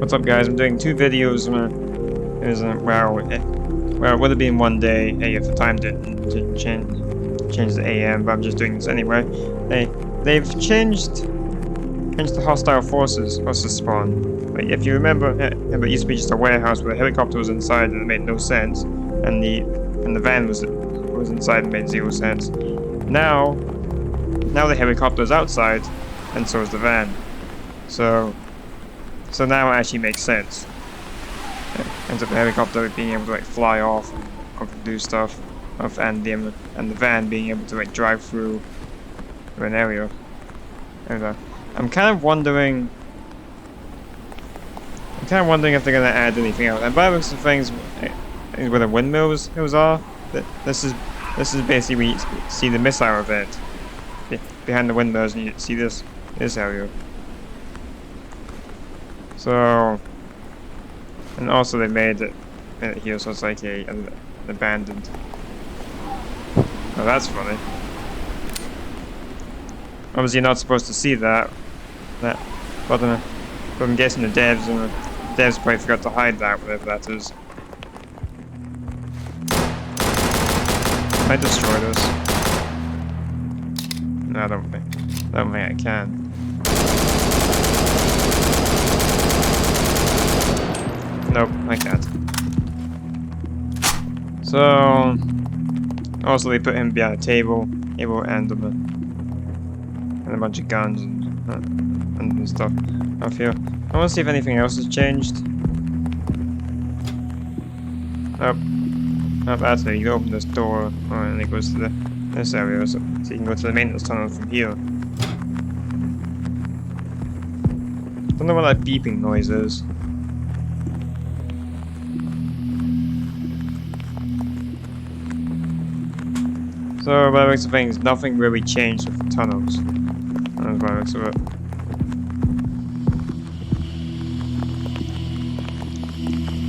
What's up, guys? I'm doing 2 videos. Well, it would have been one day if the time didn't change the AM, but I'm just doing this anyway. They've changed the hostile forces spawn. Like, if you remember, it used to be just a warehouse where a helicopter was inside and it made no sense, and the van was inside and made 0 sense. Now the helicopter is outside, and so is the van. So now it actually makes sense. Ends up the helicopter being able to like fly off and do stuff, and the van being able to like drive through an area. And I'm kind of wondering if they're gonna add anything else. And by the looks of things, where the windmills are, this is basically where you see the missile event behind the windmills, and you see this area. So, and also they made it here, so it's like an abandoned. Oh, that's funny. Obviously, you're not supposed to see that, but I'm guessing the devs probably forgot to hide that, whatever that is. Can I destroy this? No, I don't think I can. Nope, I can't. So, also they put him behind a table, and a bunch of guns and stuff off here. I want to see if anything else has changed. Nope. Oh, that's it. You open this door, and it goes to this area, so you can go to the maintenance tunnel from here. Don't know what that beeping noise is. So, by the looks of things, nothing really changed with the tunnels. That's by the looks of it.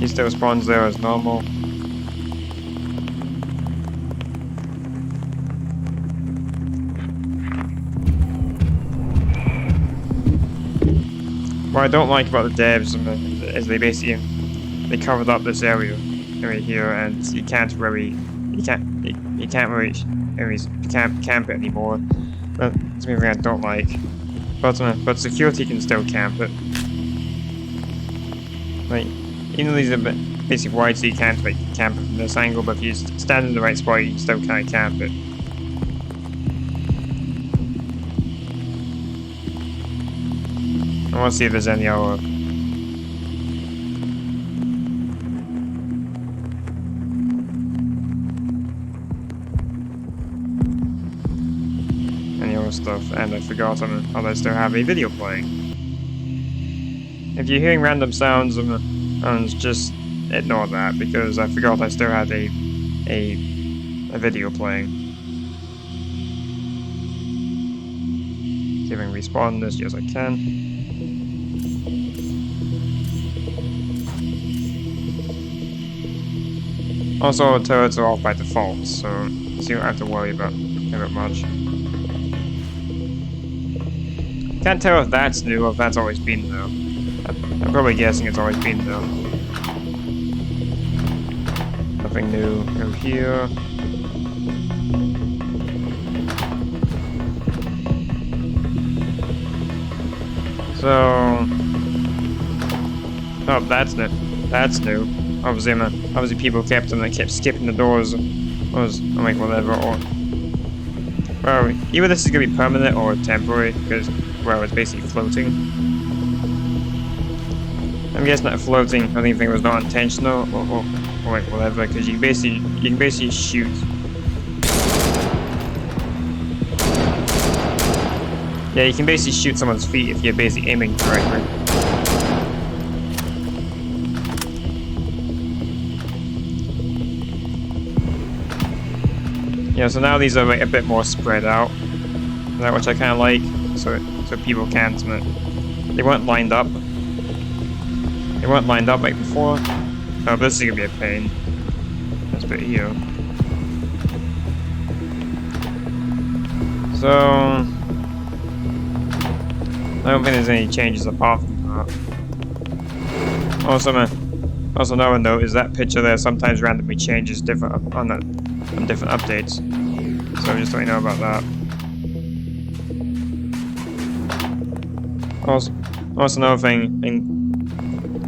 He still spawns there as normal. What I don't like about the devs is they basically covered up this area right here, and you can't really camp it anymore. That's something I don't like. But security can still camp it. Like, even though these are basically wide, so you can't like camp it from this angle, but if you stand in the right spot, you can still kind of camp it. I want to see if there's any other. Stuff, and I forgot I still have a video playing. If you're hearing random sounds, just ignore that, because I forgot I still had a video playing. See if I can respawn this. Yes, I can. Also, the turrets are off by default, so you don't have to worry about much. Can't tell if that's new or if that's always been there. I'm probably guessing it's always been there. Nothing new over here. So, oh, that's new. That's new. Obviously, people kept skipping the doors. I'm like, whatever. Or, well, either this is gonna be permanent or temporary, because, well, it's basically floating. I'm guessing that floating, I think it was not intentional, or like whatever, because you can basically shoot. Yeah, you can basically shoot someone's feet if you're basically aiming correctly. Yeah, so now these are like a bit more spread out, which I kind of like. So people can't. They weren't lined up. They weren't lined up like before. Oh, this is gonna be a pain. Let's put it here. So I don't think there's any changes apart from that. Also, another note is that picture there sometimes randomly changes different on different updates. So just let you know about that. Also another thing,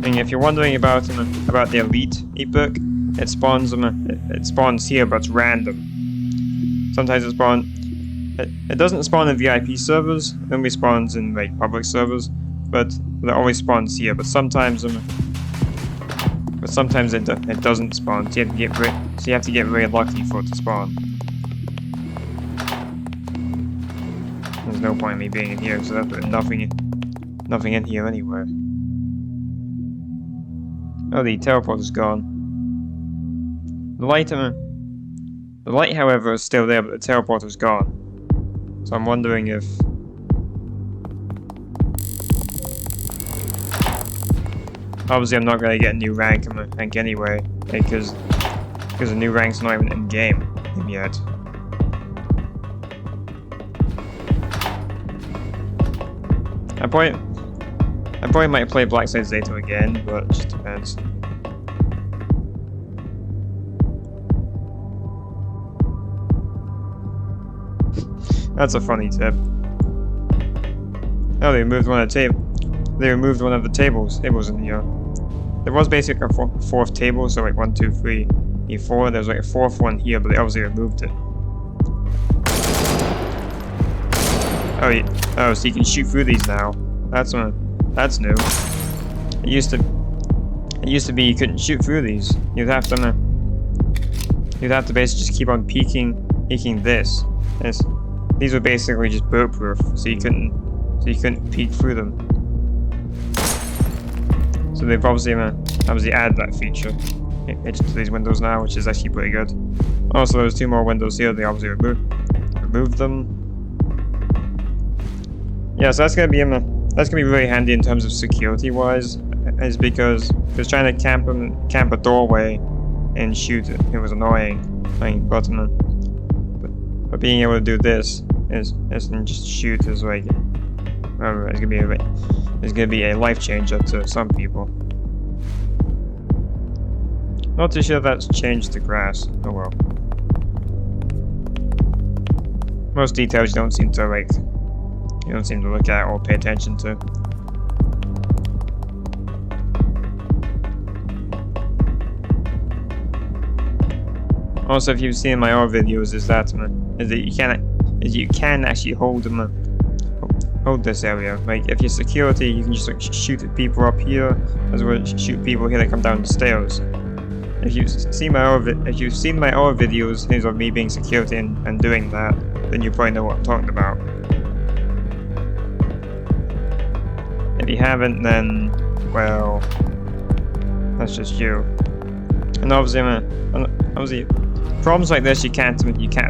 if you're wondering about the Elite ebook, it spawns here, but it's random. Sometimes it doesn't spawn in VIP servers. It only spawns in like public servers, but it always spawns here. But sometimes it doesn't spawn. So you have to get very lucky for it to spawn. There's no point in me being in here, so there's nothing in here anyway. Oh, the teleport is gone. The light, however, is still there, but the teleporter is gone. So I'm wondering if... Obviously, I'm not going to get a new rank anyway, because the new rank's not even in game yet. I probably might play BlackSite Zeta again, but it just depends. That's a funny tip. Oh, they removed one of the tables in here. There was basically a fourth table, so like 1, 2, 3, 4. There's like a fourth one here, but they obviously removed it. Oh, yeah. So you can shoot through these now. That's new. It used to be you couldn't shoot through these. You'd have to basically just keep on peeking this. These were basically just bulletproof, so you couldn't peek through them. So they've obviously added that feature to these windows now, which is actually pretty good. Also, there's 2 more windows here. They obviously removed them. Yeah, so that's gonna be really handy in terms of security wise, is because trying to camp a doorway and shoot it was annoying. But being able to do this is just shoot is like, it's gonna be a life changer to some people. Not too sure if that's changed the grass. Oh well. Most details you don't seem to look at or pay attention to. Also, if you've seen my other videos, is that you can actually hold this area. Like if you're security, you can just like shoot at people up here, as well as shoot people here that come down the stairs. If you've seen my other videos, these of me being security and doing that, then you probably know what I'm talking about. If you haven't, then well, that's just you. And obviously, problems like this you can't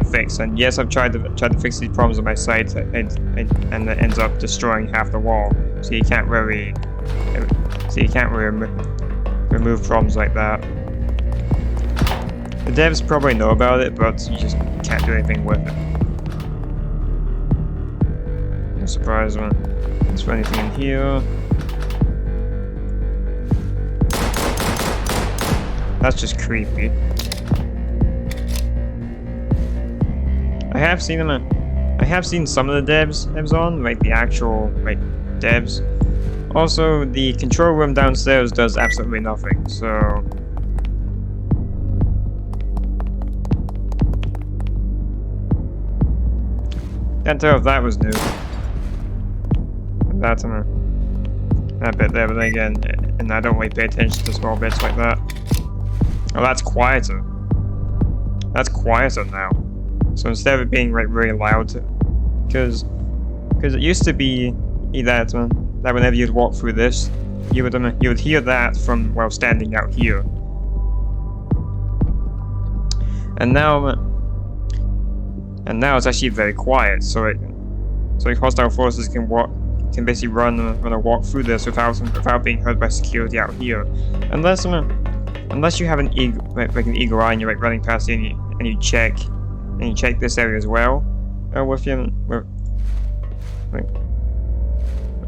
fix. And yes, I've tried to fix these problems on my site, and it ends up destroying half the wall. So you can't really remove problems like that. The devs probably know about it, but you just can't do anything with it. No surprise, man. Is there anything in here? That's just creepy. I have seen some of the devs on, like the actual devs. Also, the control room downstairs does absolutely nothing, so can't tell if that was new. That bit there, but then again, and I don't really pay attention to small bits like that. Oh, that's quieter. That's quieter now. So instead of it being really loud, because it used to be that whenever you'd walk through this, you would hear that from while standing out here. And now it's actually very quiet. So hostile forces can basically run a walk through this without being heard by security out here, unless you have an eagle eye and you're running past it and you check this area as well.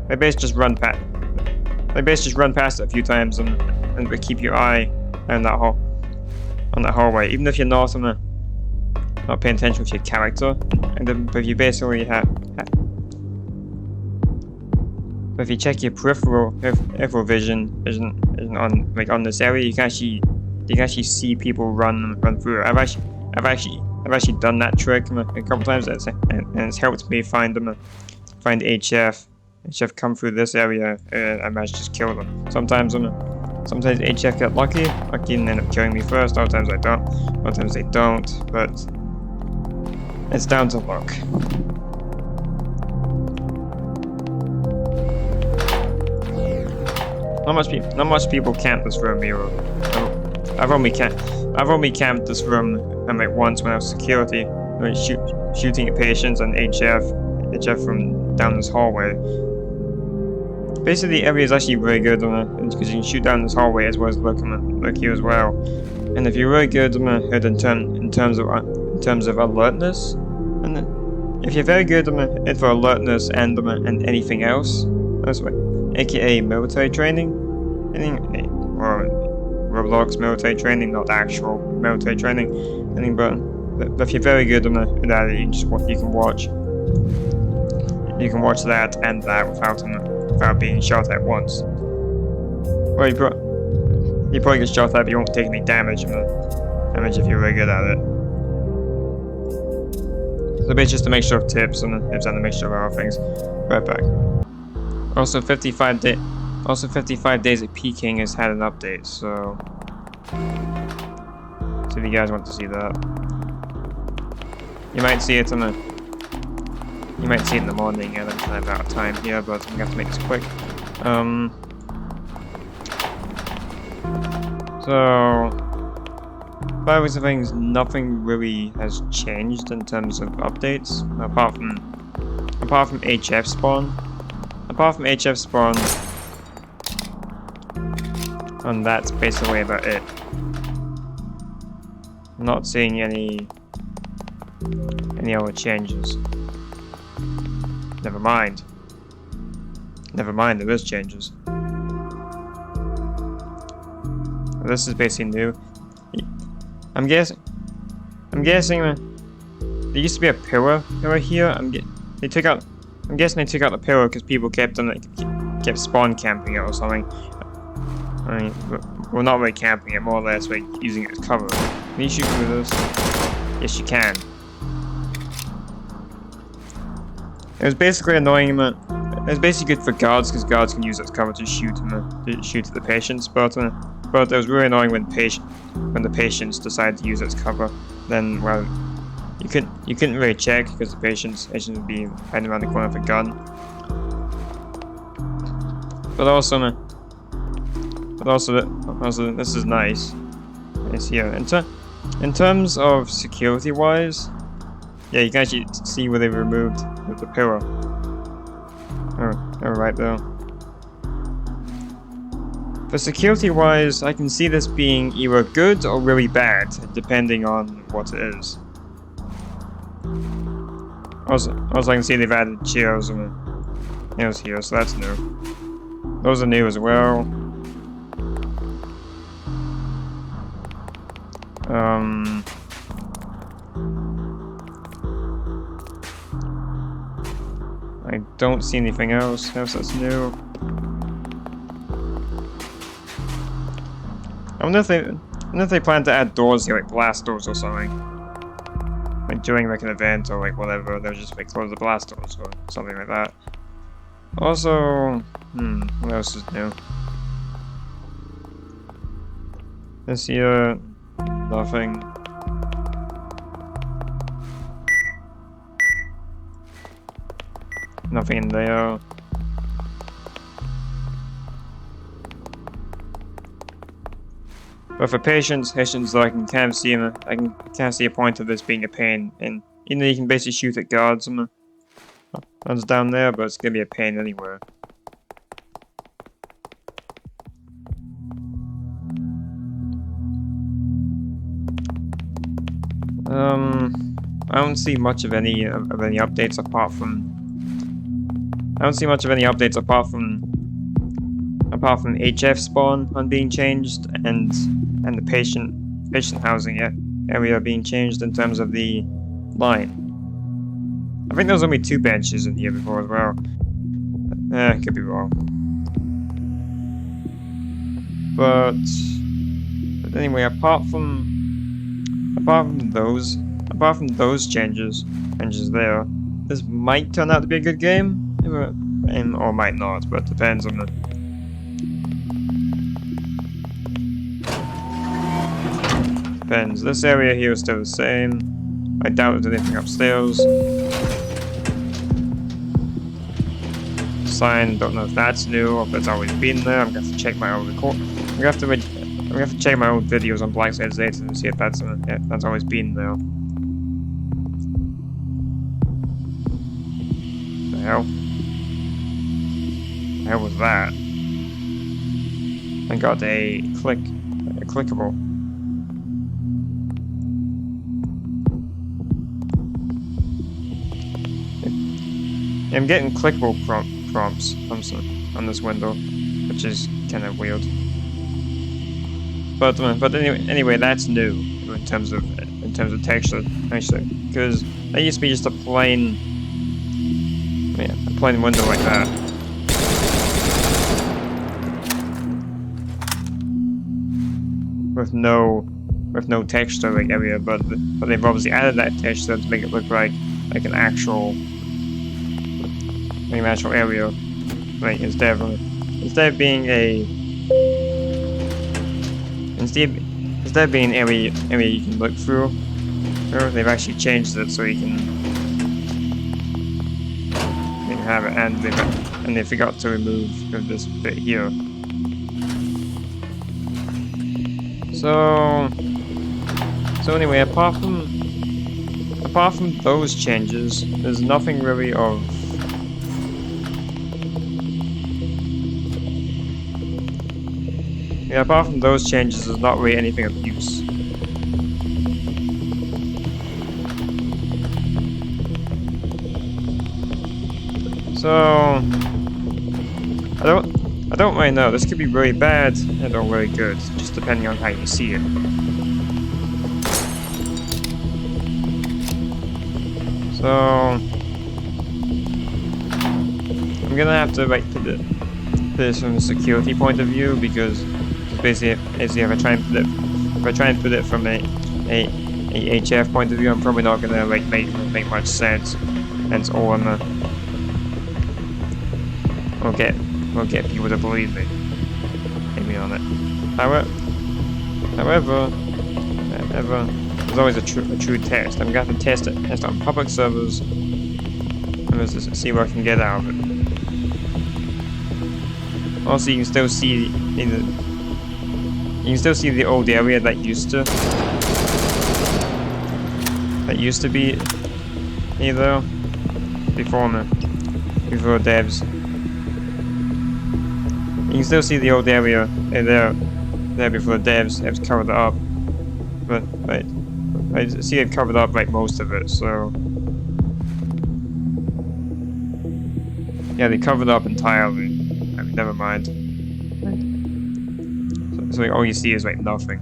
They basically just run past. Like basically just run past it a few times and keep your eye on that hallway, even if you're not not paying attention to your character. And then, but you basically but if you check your peripheral vision on on this area, you can actually see people run through it. I've actually done that trick a couple times, and it's helped me find HF come through this area, and I managed to just kill them. Sometimes HF get lucky and end up killing me first. Other times I don't. Other times they don't. But it's down to luck. Not much people camp this room here. I've only camped this room like once when I was security, shooting at patients and HF from down this hallway. Basically, the area is actually really good because you can shoot down this hallway as well as look here as well. And if you're really good in terms of alertness, and if you're very good for alertness and anything else, that's right, aka military training, or Roblox military training, not actual military training, but if you're very good at that, you can watch that and that without being shot at once. Well, you probably get shot at, but you won't take any damage if you're really good at it. So basically just a mixture of tips and a mixture of other things. Right back. Also 55 days of peaking has had an update, so if you guys want to see that. You might see it in the morning, and I'm kind of out of time here, but I'm gonna have to make this quick. So by the way of things, nothing really has changed in terms of updates, apart from HF spawn. And that's basically about it. I'm not seeing any other changes. Never mind, there is changes. This is basically new. I'm guessing there used to be a pillar here. I'm guessing they took out the pillar because people kept spawn camping it or something. I mean, we're not really camping it, more or less like using it as cover. Can you shoot through this? Yes, you can. It was basically annoying, it was basically good for guards because guards can use it as cover to shoot at the patients, but it was really annoying when the patients decided to use it as cover. Then, well, you couldn't really check because the patients would be hiding around the corner with a gun. But also this is nice. It's here. In terms of security-wise, yeah, you can actually see where they removed the pillar. Oh, right there. For security-wise, I can see this being either good or really bad, depending on what it is. Also, I can see they've added chairs and nails here, so that's new. Those are new as well. I don't see anything else that's new. I wonder if they plan to add doors here, like blast doors or something. Like during like an event or like whatever, they'll just like close the blast doors or something like that. Also, what else is new? This here, nothing. Nothing in there. But for patients though, I can kind of see a point of this being a pain, and you can basically shoot at guards and one's down there, but it's gonna be a pain anywhere. I don't see much of any updates apart apart from HF spawn on being changed and the patient housing area being changed in terms of the line. I think there was only 2 benches in here before as well. Could be wrong. But anyway, apart from those changes there, this might turn out to be a good game, or might not, but depends on the. Depends. This area here is still the same. I doubt there's anything upstairs. Sign, don't know if that's new or if it's always been there. I'm gonna have to check my old record. I'm gonna have to check my old videos on BlackSite Zeta and see if that's always been there. The hell? The hell was that? I got a clickable. I'm getting clickable prompts on this window, which is kind of weird. But anyway, that's new in terms of texture, actually, because that used to be just a plain window like that. With no texture like area, but they've obviously added that texture to make it look like an actual area, like instead of being an area you can look through. They've actually changed it so you can have it, and they forgot to remove this bit here. So anyway, apart from those changes, there's nothing really of. Yeah, apart from those changes, there's not really anything of use. So I don't really know. This could be really bad and or really good, just depending on how you see it. So I'm gonna have to put this from a security point of view, because basically if I try and put it from a HF point of view, I'm probably not gonna make much sense, and it's all on the. We'll get people to believe me on it. However, there's always a true test. I'm gonna test it on public servers, and just see what I can get out of it. Also, you can still see the old area that used to be either before devs. You can still see the old area there before the devs have covered it up, but I see they've covered up most of it. So yeah, they covered up entirely. I mean, never mind. So all you see is nothing.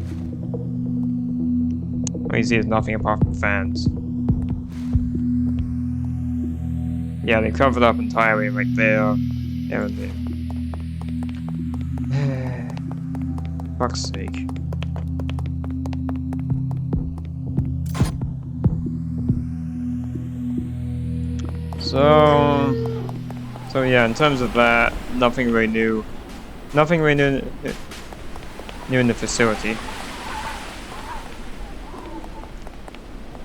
All you see is nothing apart from fans. Yeah, they covered up entirely there and there. Fuck's sake. So yeah, in terms of that, nothing really new. Nothing really new in the facility.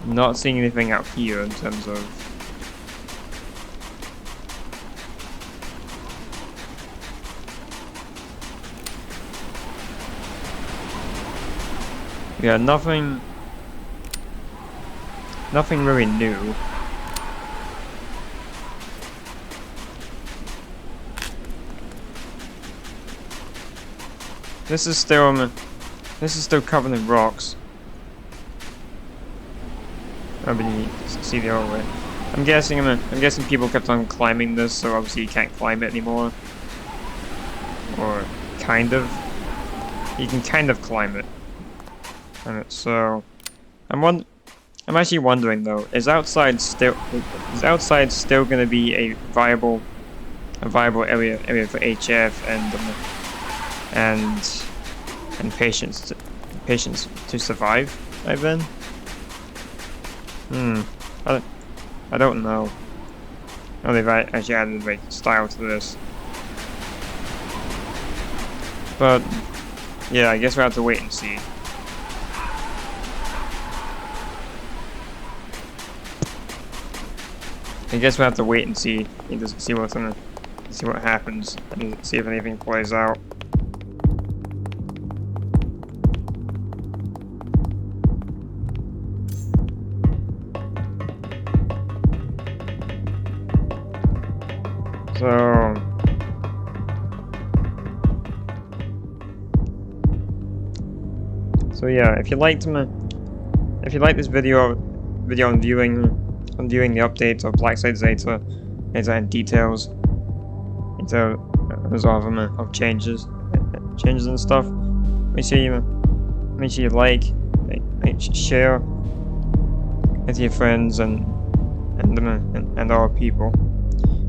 Not seeing anything out here in terms of. Yeah, nothing really new. This is still covered in rocks. I mean, you see the other way. I'm guessing people kept on climbing this, so obviously you can't climb it anymore. Or kind of climb it. So I'm actually wondering though, is outside still gonna be a viable area for HF and patients to survive by then? I don't know. Oh, they've actually added like style to this. But yeah, I guess we'll have to wait and see. I guess we'll have to wait and see what happens and see if anything plays out. So yeah, if you liked this video on viewing the updates of BlackSite Zeta and details of changes and stuff, make sure you like, share with your friends and our people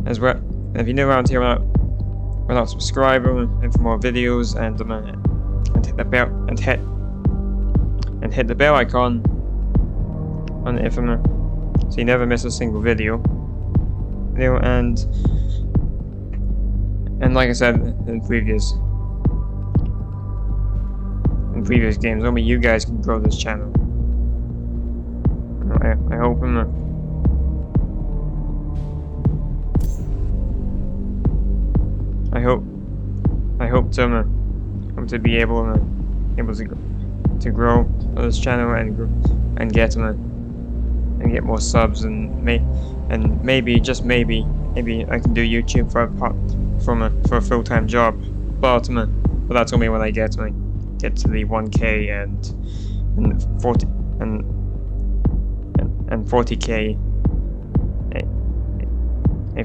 as well. And if you're new around here, why not subscribe and for more videos and hit the bell hit the bell icon on it so you never miss a single video. And like I said in previous games, only you guys can grow this channel. I hope to be able to grow this channel and get more subs and maybe just maybe I can do YouTube for a full-time job. But that's only when I get to the 1K and 40K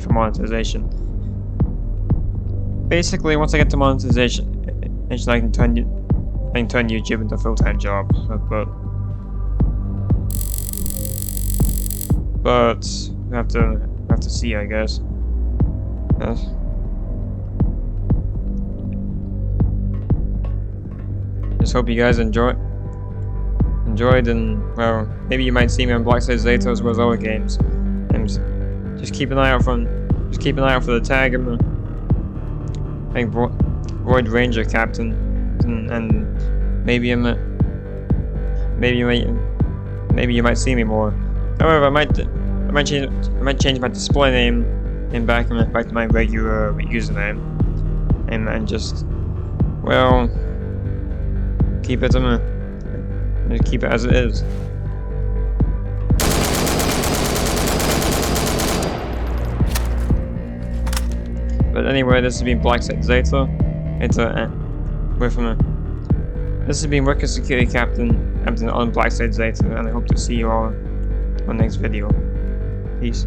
for monetization. Basically, once I get to monetization, I can turn YouTube into a full-time job. But we have to see, I guess. Just hope you guys enjoyed, and well, maybe you might see me on BlackSite Zeta as well as other games. And just keep an eye out for the tag of Void Ranger Captain, and maybe you might see me more. However, I might change my display name back to my regular username, and just, well, keep it as it is. But anyway, this has been BlackSite Zeta. This has been Worker Security Captain on BlackSite Zeta, and I hope to see you all on the next video. Peace.